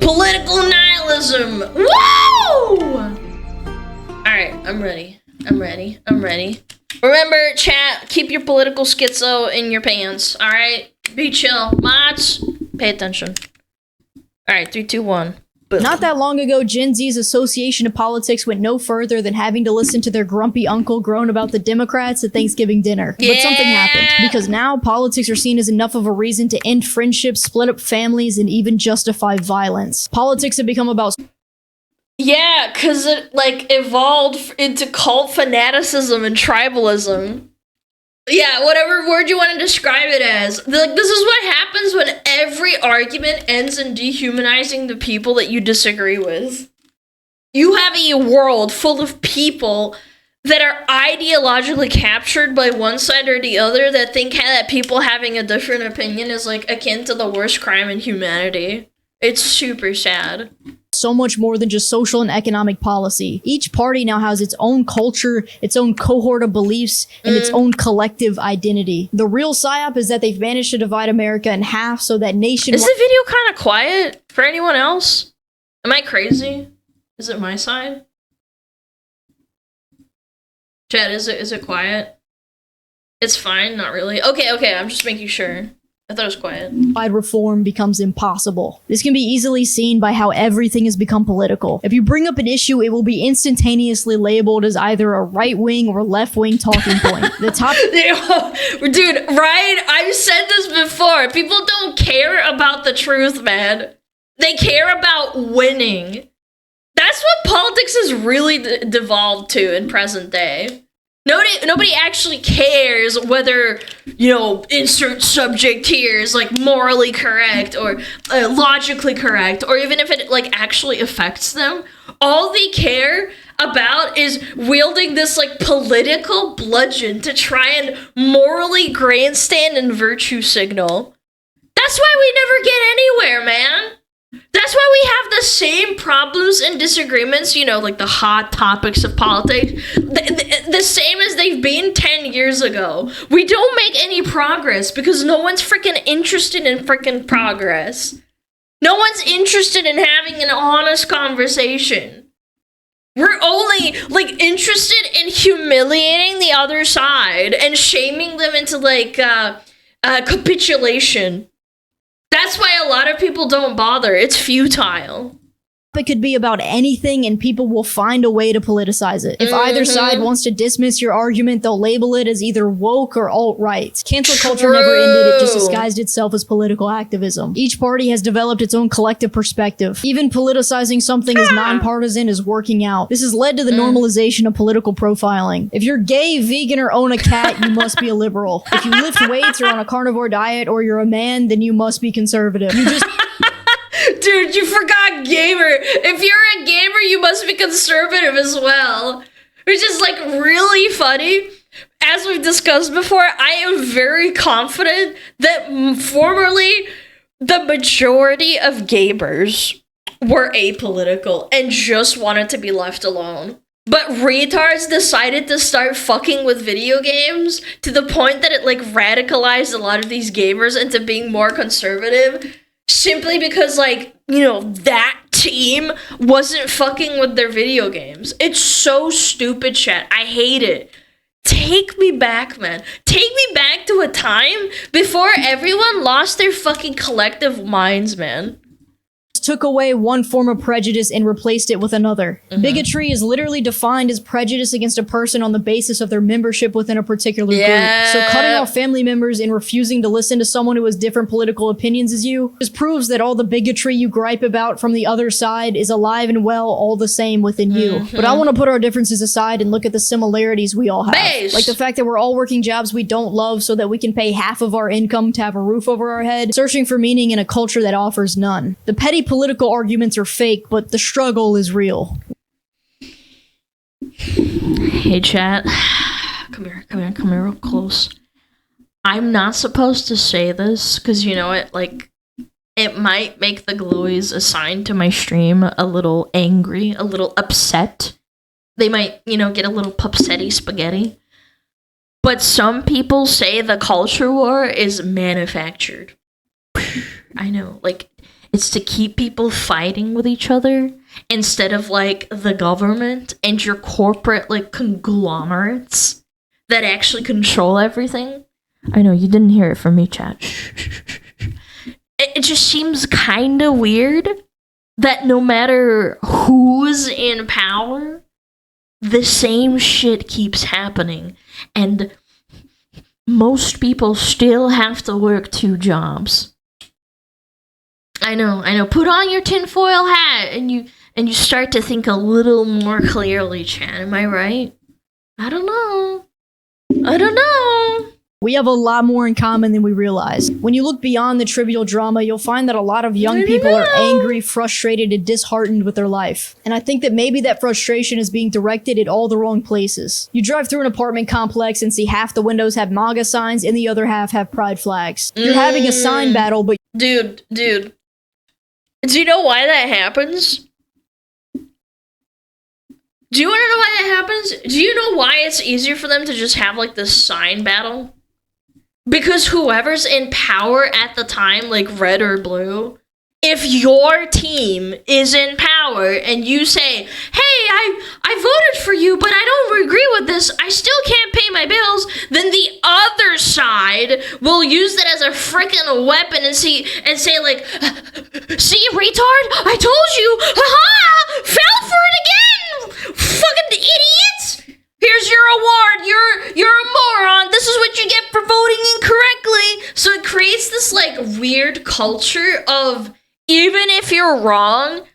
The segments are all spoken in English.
Political nihilism! Woo! Alright, I'm ready. Remember, chat, keep your political schizo in your pants, alright? Be chill. Mods, pay attention. Alright, 3, 2, 1. Boom. Not that long ago, Gen Z's association to politics went no further than having to listen to their grumpy uncle groan about the Democrats at Thanksgiving dinner. Yeah. But something happened, because now politics are seen as enough of a reason to end friendships, split up families, and even justify violence. Politics have become about... Yeah, because it, like, evolved into cult fanaticism and tribalism. Yeah, whatever word you want to describe it as. Like, this is what happens when every argument ends in dehumanizing the people that you disagree with. You have a world full of people that are ideologically captured by one side or the other that think that people having a different opinion is, like, akin to the worst crime in humanity. It's super sad. So much more than just social and economic policy. Each party now has its own culture, its own cohort of beliefs, and its own collective identity. The real psyop is that they've managed to divide America in half so that nation... Is the video kind of quiet for anyone else? Am I crazy? Is it my side? Chat, is it quiet? It's fine, not really. Okay, I'm just making sure. I thought it was quiet. Reform becomes impossible. This can be easily seen by how everything has become political. If you bring up an issue, it will be instantaneously labeled as either a right-wing or left-wing talking point. The top... Dude, right? I've said this before. People don't care about the truth, man. They care about winning. That's what politics has really devolved to in present day. Nobody actually cares whether, you know, insert subject here is, like, morally correct or logically correct, or even if it, like, actually affects them. All they care about is wielding this, like, political bludgeon to try and morally grandstand and virtue signal. That's why we never get anywhere, man. That's why we have the same problems and disagreements, you know, like the hot topics of politics, the same as they've been 10 years ago. We don't make any progress because no one's freaking interested in freaking progress. No one's interested in having an honest conversation. We're only, like, interested in humiliating the other side and shaming them into, like, capitulation. That's why a lot of people don't bother. It's futile. It could be about anything and people will find a way to politicize it. If either side wants to dismiss your argument, they'll label it as either woke or alt-right. Cancel culture never ended, it just disguised itself as political activism. Each party has developed its own collective perspective. Even politicizing something as nonpartisan is working out. This has led to the normalization of political profiling. If you're gay, vegan, or own a cat, you must be a liberal. If you lift weights or on a carnivore diet or you're a man, then you must be conservative. You just... Dude, you forgot gamer. If you're a gamer, you must be conservative as well. Which is, like, really funny. As we've discussed before, I am very confident that formerly the majority of gamers were apolitical and just wanted to be left alone. But retards decided to start fucking with video games to the point that it, like, radicalized a lot of these gamers into being more conservative. Simply because, like, you know, that team wasn't fucking with their video games. It's so stupid, chat. I hate it. Take me back, man. Take me back to a time before everyone lost their fucking collective minds, man. Took away one form of prejudice and replaced it with another. Bigotry is literally defined as prejudice against a person on the basis of their membership within a particular group. So cutting off family members and refusing to listen to someone who has different political opinions as you just proves that all the bigotry you gripe about from the other side is alive and well all the same within you. But I want to put our differences aside and look at the similarities we all have. Like the fact that we're all working jobs we don't love so that we can pay half of our income to have a roof over our head, searching for meaning in a culture that offers none. The petty political arguments are fake, but the struggle is real. Hey, chat. Come here real close. I'm not supposed to say this, because, you know, it might make the glowies assigned to my stream a little angry, a little upset. They might, you know, get a little pupsetty spaghetti. But some people say the culture war is manufactured. I know, like, it's to keep people fighting with each other instead of, like, the government and your corporate, like, conglomerates that actually control everything. I know, you didn't hear it from me, chat. It just seems kind of weird that no matter who's in power, the same shit keeps happening. And most people still have to work 2 jobs. I know. Put on your tinfoil hat and you start to think a little more clearly, Chan. Am I right? I don't know. We have a lot more in common than we realize. When you look beyond the trivial drama, you'll find that a lot of young people are angry, frustrated, and disheartened with their life. And I think that maybe that frustration is being directed at all the wrong places. You drive through an apartment complex and see half the windows have MAGA signs and the other half have pride flags. You're having a sign battle, but... Dude. Do you know why that happens? Do you want to know why that happens? Do you know why it's easier for them to just have, like, this sign battle? Because whoever's in power at the time, like red or blue, if your team is in power and you say, hey, I voted for you, but I don't agree with this, I still can't pay my bills, then the other side will use that as a freaking weapon and say like, see, retard, I told you, haha, fell for it again, fucking idiots. Here's your award. You're a moron. This is what you get for voting incorrectly. So it creates this like weird culture of even if you're wrong,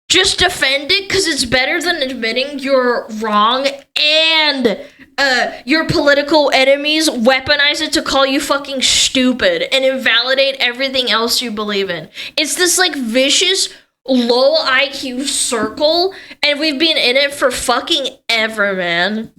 just defend it because it's better than admitting you're wrong and your political enemies weaponize it to call you fucking stupid and invalidate everything else you believe in. It's this like vicious low IQ circle and we've been in it for fucking ever, man.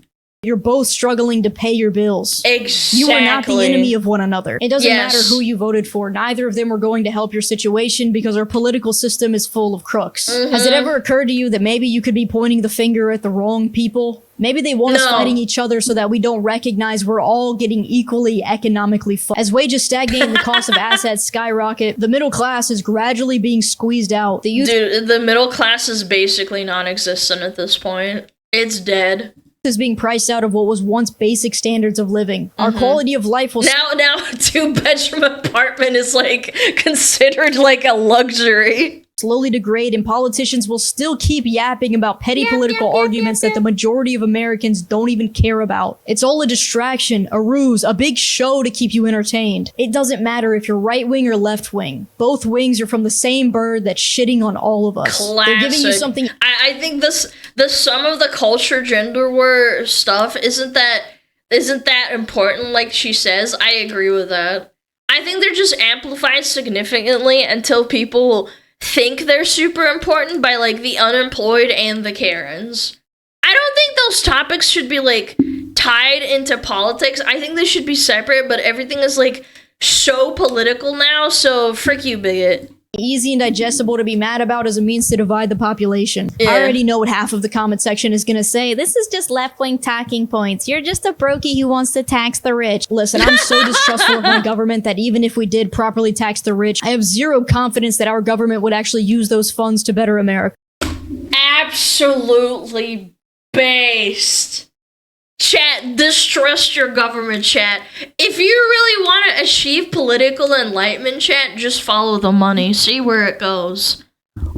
You're both struggling to pay your bills. Exactly. You are not the enemy of one another. It doesn't matter who you voted for. Neither of them are going to help your situation because our political system is full of crooks. Has it ever occurred to you that maybe you could be pointing the finger at the wrong people? Maybe they want us fighting each other so that we don't recognize we're all getting equally economically fucked. As wages stagnate and the cost of assets skyrocket, the middle class is gradually being squeezed out. Dude, the middle class is basically non-existent at this point. It's dead. Is being priced out of what was once basic standards of living. Our quality of life will now a 2-bedroom apartment is like considered like a luxury. Slowly degrade, and politicians will still keep yapping about petty political arguments that the majority of Americans don't even care about. It's all a distraction, a ruse, a big show to keep you entertained. It doesn't matter if you're right wing or left wing. Both wings are from the same bird that's shitting on all of us. Classic. They're giving you something. I think the sum of the culture gender war stuff isn't that important like she says. I agree with that. I think they're just amplified significantly until people think they're super important by like the unemployed and the Karens. I don't think those topics should be like tied into politics. I think they should be separate, but everything is like so political now, so frick you, bigot. Easy and digestible to be mad about as a means to divide the population. Yeah. I already know what half of the comment section is gonna say. This is just left-wing talking points. You're just a brokey who wants to tax the rich. Listen, I'm so distrustful of my government that even if we did properly tax the rich, I have zero confidence that our government would actually use those funds to better America. Absolutely based. Chat, distrust your government, chat. If you really want to achieve political enlightenment, chat, just follow the money. See where it goes.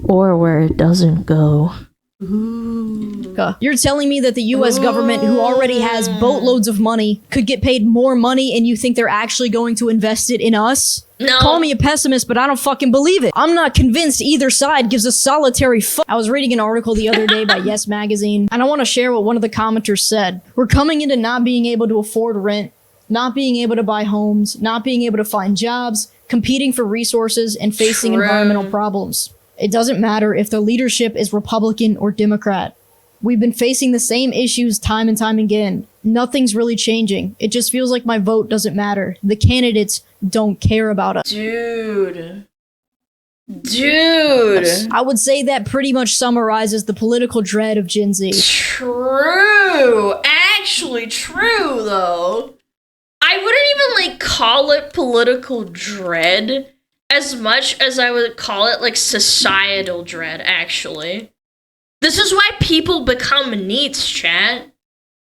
Or where it doesn't go. Ooh. You're telling me that the US government, who already has boatloads of money, could get paid more money and you think they're actually going to invest it in us? No. Call me a pessimist, but I don't fucking believe it. I'm not convinced either side gives a solitary fuck. I was reading an article the other day by Yes Magazine, and I want to share what one of the commenters said. We're coming into not being able to afford rent, not being able to buy homes, not being able to find jobs, competing for resources, and facing environmental problems. It doesn't matter if the leadership is Republican or Democrat. We've been facing the same issues time and time again. Nothing's really changing. It just feels like my vote doesn't matter. The candidates don't care about us. Dude. I would say that pretty much summarizes the political dread of Gen Z. True. Actually true, though. even like call it political dread as much as I would call it like societal dread, actually. This is why people become NEETs, chat.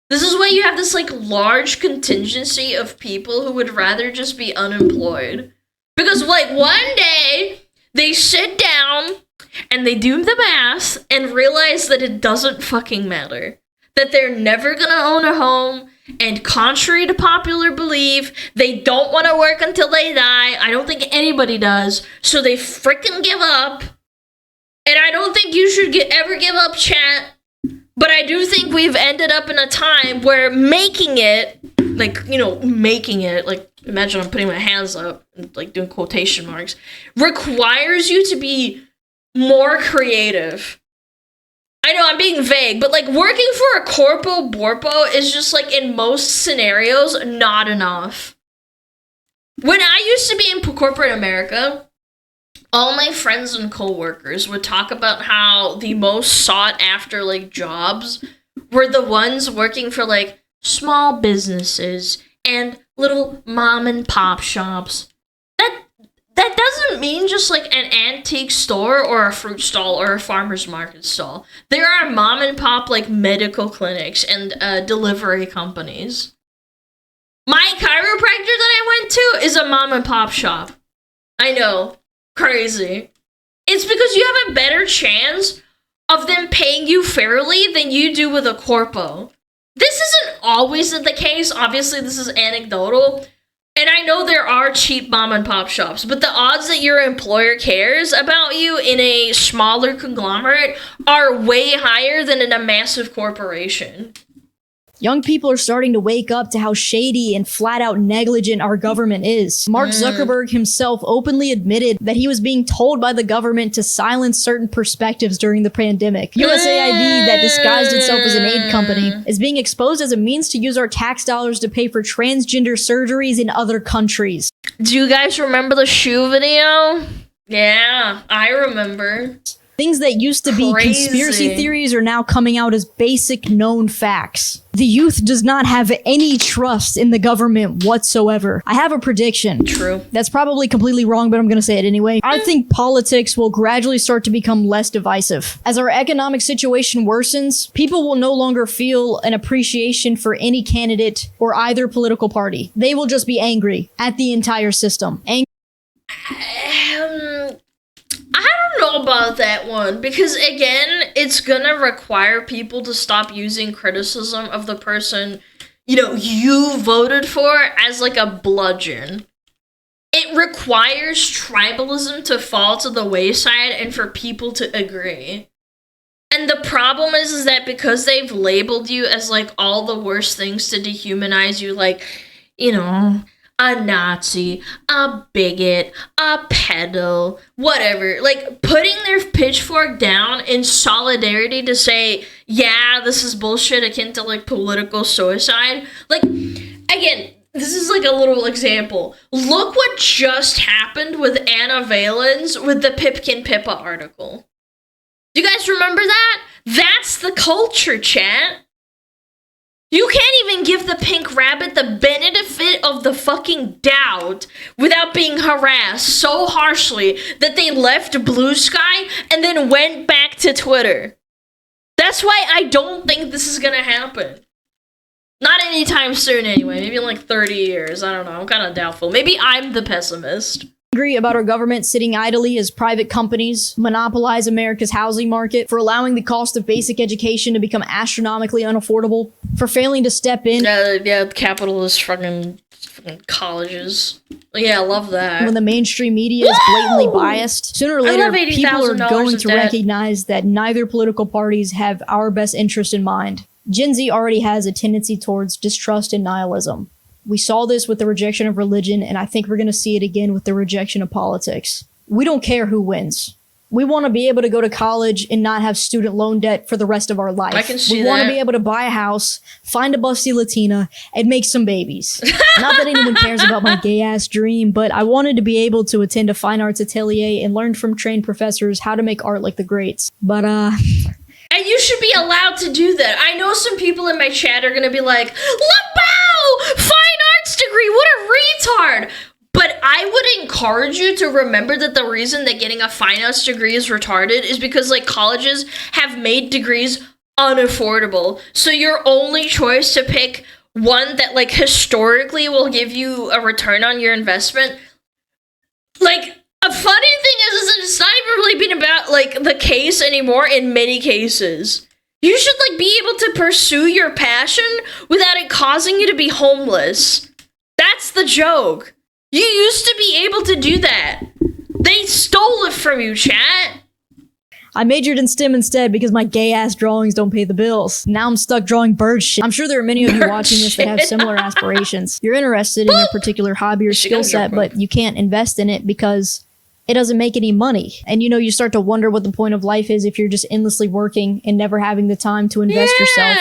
This is why you have this like large contingency of people who would rather just be unemployed. Because like one day they sit down and they do the math and realize that it doesn't fucking matter. That they're never gonna own a home, and contrary to popular belief, they don't want to work until they die. I don't think anybody does, so they freaking give up. And I don't think you should ever give up, chat. But I do think we've ended up in a time where making it, like, imagine I'm putting my hands up and, like, doing quotation marks, requires you to be more creative. I know I'm being vague, but, like, working for a corpo borpo is just, like, in most scenarios, not enough. When I used to be in corporate America, all my friends and coworkers would talk about how the most sought after like jobs were the ones working for like small businesses and little mom and pop shops. That doesn't mean just like an antique store or a fruit stall or a farmer's market stall. There are mom and pop like medical clinics and delivery companies. My chiropractor that I went to is a mom and pop shop. I know. Crazy. It's because you have a better chance of them paying you fairly than you do with a corpo. This isn't always the case. Obviously, this is anecdotal. And I know there are cheap mom and pop shops, but the odds that your employer cares about you in a smaller conglomerate are way higher than in a massive corporation. Young people are starting to wake up to how shady and flat-out negligent our government is. Mark Zuckerberg himself openly admitted that he was being told by the government to silence certain perspectives during the pandemic. USAID, that disguised itself as an aid company, is being exposed as a means to use our tax dollars to pay for transgender surgeries in other countries. Do you guys remember the shoe video? Yeah, I remember. Things that used to be conspiracy theories are now coming out as basic known facts. The youth does not have any trust in the government whatsoever. I have a prediction. True. That's probably completely wrong, but I'm gonna say it anyway. I think politics will gradually start to become less divisive. As our economic situation worsens, people will no longer feel an appreciation for any candidate or either political party. They will just be angry at the entire system. I don't know about that one, because again, it's gonna require people to stop using criticism of the person, you voted for as like a bludgeon. It requires tribalism to fall to the wayside and for people to agree. And the problem is that because they've labeled you as like all the worst things to dehumanize you, like, a Nazi, a bigot, a pedo, whatever. Like, putting their pitchfork down in solidarity to say, yeah, this is bullshit akin to, like, political suicide. Like, again, this is, like, a little example. Look what just happened with Anna Valens with the Pipkin Pippa article. Do you guys remember that? That's the culture, chat. You can't even give the pink rabbit the benefit of the fucking doubt without being harassed so harshly that they left Blue Sky and then went back to Twitter. That's why I don't think this is gonna happen. Not anytime soon anyway, maybe in like 30 years, I don't know, I'm kind of doubtful. Maybe I'm the pessimist. Angry about our government sitting idly as private companies monopolize America's housing market, for allowing the cost of basic education to become astronomically unaffordable, for failing to step in. Yeah, capitalist fucking colleges. Yeah, I love that. When the mainstream media is blatantly biased, sooner or later, people are going to recognize that neither political parties have our best interest in mind. Gen Z already has a tendency towards distrust and nihilism. We saw this with the rejection of religion, and I think we're going to see it again with the rejection of politics. We don't care who wins. We want to be able to go to college and not have student loan debt for the rest of our life. I can see that. We want to be able to buy a house, find a busty Latina, and make some babies. Not that anyone cares about my gay-ass dream, but I wanted to be able to attend a fine arts atelier and learn from trained professors how to make art like the greats. But, And you should be allowed to do that. I know some people in my chat are going to be like, LaBelle! Fine arts degree! What a encourage you to remember that the reason that getting a finance degree is retarded is because, like, colleges have made degrees unaffordable. So your only choice to pick one that, like, historically will give you a return on your investment. Like, a funny thing is it's not even really been about, like, the case anymore in many cases. You should, like, be able to pursue your passion without it causing you to be homeless. That's the joke. You used to be able to do that. They stole it from you, chat. I majored in STEM instead because my gay-ass drawings don't pay the bills. Now I'm stuck drawing bird shit. I'm sure there are many of you watching this that have similar aspirations. You're interested in a particular hobby or skill set, but you can't invest in it because it doesn't make any money. And you know, you start to wonder what the point of life is if you're just endlessly working and never having the time to invest yourself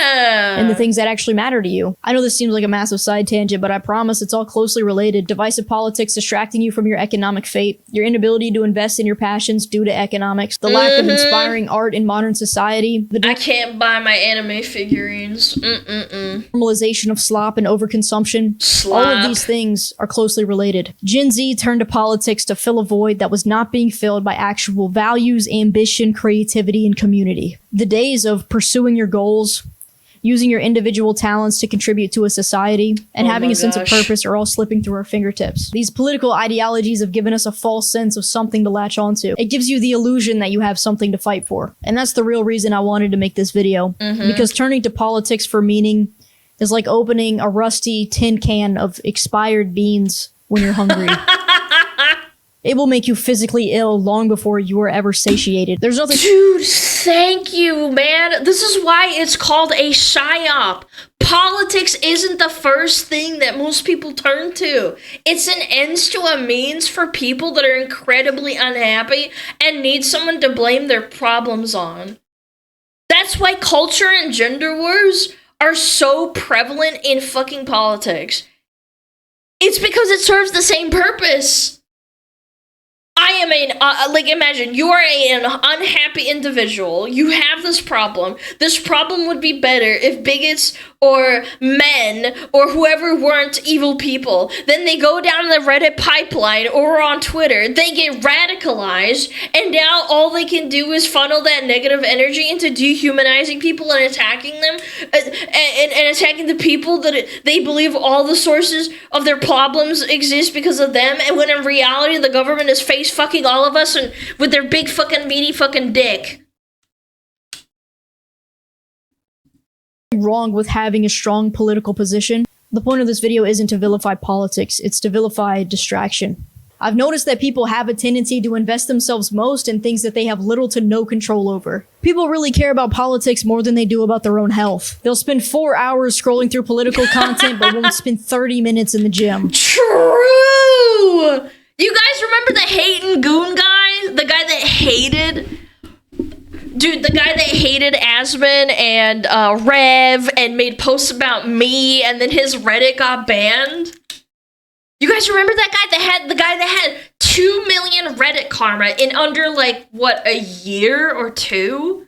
in the things that actually matter to you. I know this seems like a massive side tangent, but I promise it's all closely related. Divisive politics distracting you from your economic fate, your inability to invest in your passions due to economics, the lack of inspiring art in modern society, I can't buy my anime figurines. Normalization of slop and overconsumption. All of these things are closely related. Gen Z turned to politics to fill a void that was not being filled by actual values, ambition, creativity, and community. The days of pursuing your goals, using your individual talents to contribute to a society, and having a sense of purpose are all slipping through our fingertips. These political ideologies have given us a false sense of something to latch onto. It gives you the illusion that you have something to fight for. And that's the real reason I wanted to make this video. Because turning to politics for meaning is like opening a rusty tin can of expired beans when you're hungry. It will make you physically ill long before you are ever satiated. There's nothing— Dude, thank you, man. This is why it's called a psyop. Politics isn't the first thing that most people turn to. It's an ends to a means for people that are incredibly unhappy and need someone to blame their problems on. That's why culture and gender wars are so prevalent in fucking politics. It's because it serves the same purpose. I am like, imagine you are an unhappy individual. You have this problem. This problem would be better if bigots or men or whoever weren't evil people. Then they go down the Reddit pipeline or on Twitter. They get radicalized, and now all they can do is funnel that negative energy into dehumanizing people and attacking them, and attacking the people that they believe all the sources of their problems exist because of them. And when in reality, the government is face fucking all of us and with their big fucking meaty fucking dick. Wrong with having a strong political position. The point of this video isn't to vilify politics, it's to vilify distraction. I've noticed that people have a tendency to invest themselves most in things that they have little to no control over. People really care about politics more than they do about their own health. They'll spend 4 hours scrolling through political content but won't spend 30 minutes in the gym. True! You guys remember the hate and goon guy? The guy that hated... Dude, the guy that hated Asmon and Rev and made posts about me, and then his Reddit got banned? You guys remember that guy? The guy that had 2 million Reddit karma in under, like, what, a year or two?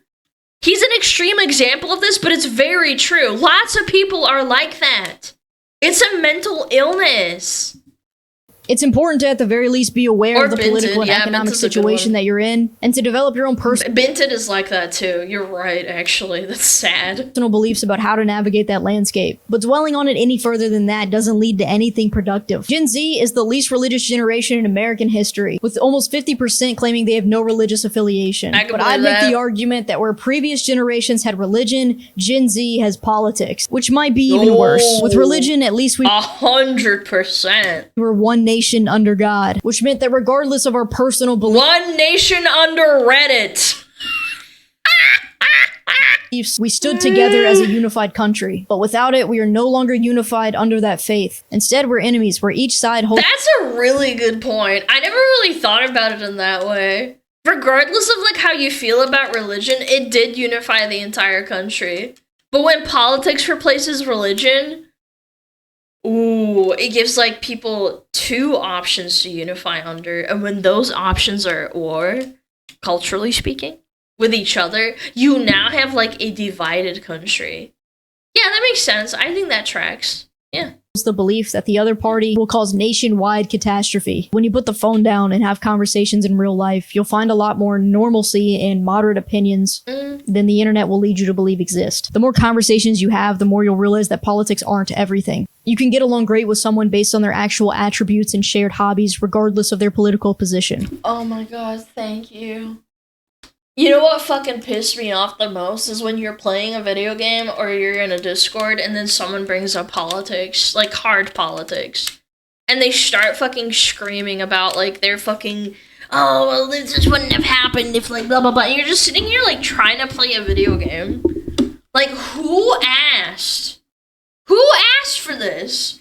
He's an extreme example of this, but it's very true. Lots of people are like that. It's a mental illness. It's important to at the very least be aware of the political and economic situation that you're in, and to develop your own Binted is like that too. You're right, actually. That's sad. Personal beliefs about how to navigate that landscape. But dwelling on it any further than that doesn't lead to anything productive. Gen Z is the least religious generation in American history, with almost 50% claiming they have no religious affiliation. But I'd make the argument that where previous generations had religion, Gen Z has politics, which might be even worse. With religion, at least we 100%. were one nation under God, which meant that regardless of our personal beliefs, one nation under Reddit, we stood together as a unified country. But without it, we are no longer unified under that faith. Instead, we're enemies, where each side holds— That's a really good point. I never really thought about it in that way. Regardless of, like, how you feel about religion, it did unify the entire country. But when politics replaces religion, ooh, it gives, like, people two options to unify under. And when those options are at war, culturally speaking, with each other, you now have, like, a divided country. Yeah, that makes sense. I think that tracks. Yeah. It's the belief that the other party will cause nationwide catastrophe. When you put the phone down and have conversations in real life, you'll find a lot more normalcy and moderate opinions than the internet will lead you to believe exist. The more conversations you have, the more you'll realize that politics aren't everything. You can get along great with someone based on their actual attributes and shared hobbies, regardless of their political position. Oh my god, thank you. You know what fucking pissed me off the most is when you're playing a video game or you're in a Discord and then someone brings up politics, like hard politics. And they start fucking screaming about like their fucking, oh, well, this wouldn't have happened if like blah blah blah. And you're just sitting here like trying to play a video game. Like, who asked? Who asked for this?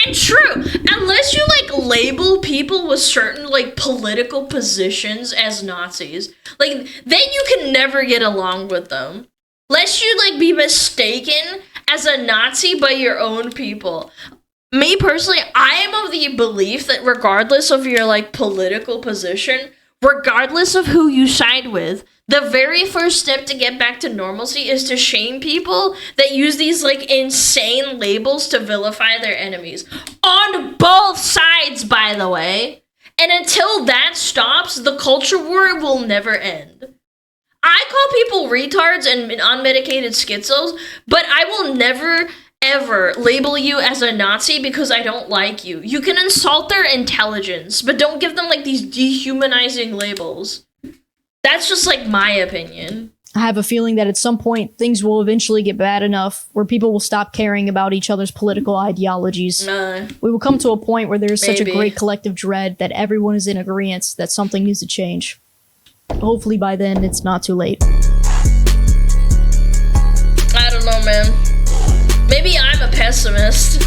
And true, unless you like label people with certain like political positions as Nazis, like then you can never get along with them. Lest you like be mistaken as a Nazi by your own people. Me personally, I am of the belief that regardless of your like political position, regardless of who you side with, the very first step to get back to normalcy is to shame people that use these like insane labels to vilify their enemies. On both sides, by the way. And until that stops, the culture war will never end. I call people retards and unmedicated schizos, but I will never ever label you as a Nazi because I don't like you. You can insult their intelligence, but don't give them like these dehumanizing labels. That's just like my opinion. I have a feeling that at some point things will eventually get bad enough where people will stop caring about each other's political ideologies. We will come to a point where there's such a great collective dread that everyone is in agreement that something needs to change. Hopefully by then it's not too late. I don't know, man. Maybe I'm a pessimist.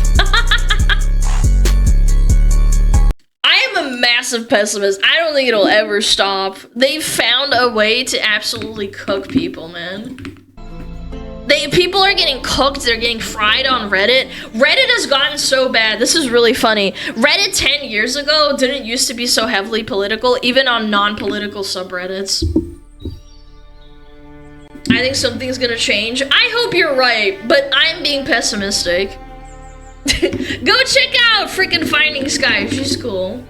I am a massive pessimist. I don't think it'll ever stop. They've found a way to absolutely cook people, man. People are getting cooked. They're getting fried on Reddit. Reddit has gotten so bad. This is really funny. Reddit 10 years ago didn't used to be so heavily political, even on non-political subreddits. I think something's gonna change. I hope you're right, but I'm being pessimistic. Go check out freaking Finding Sky. She's cool.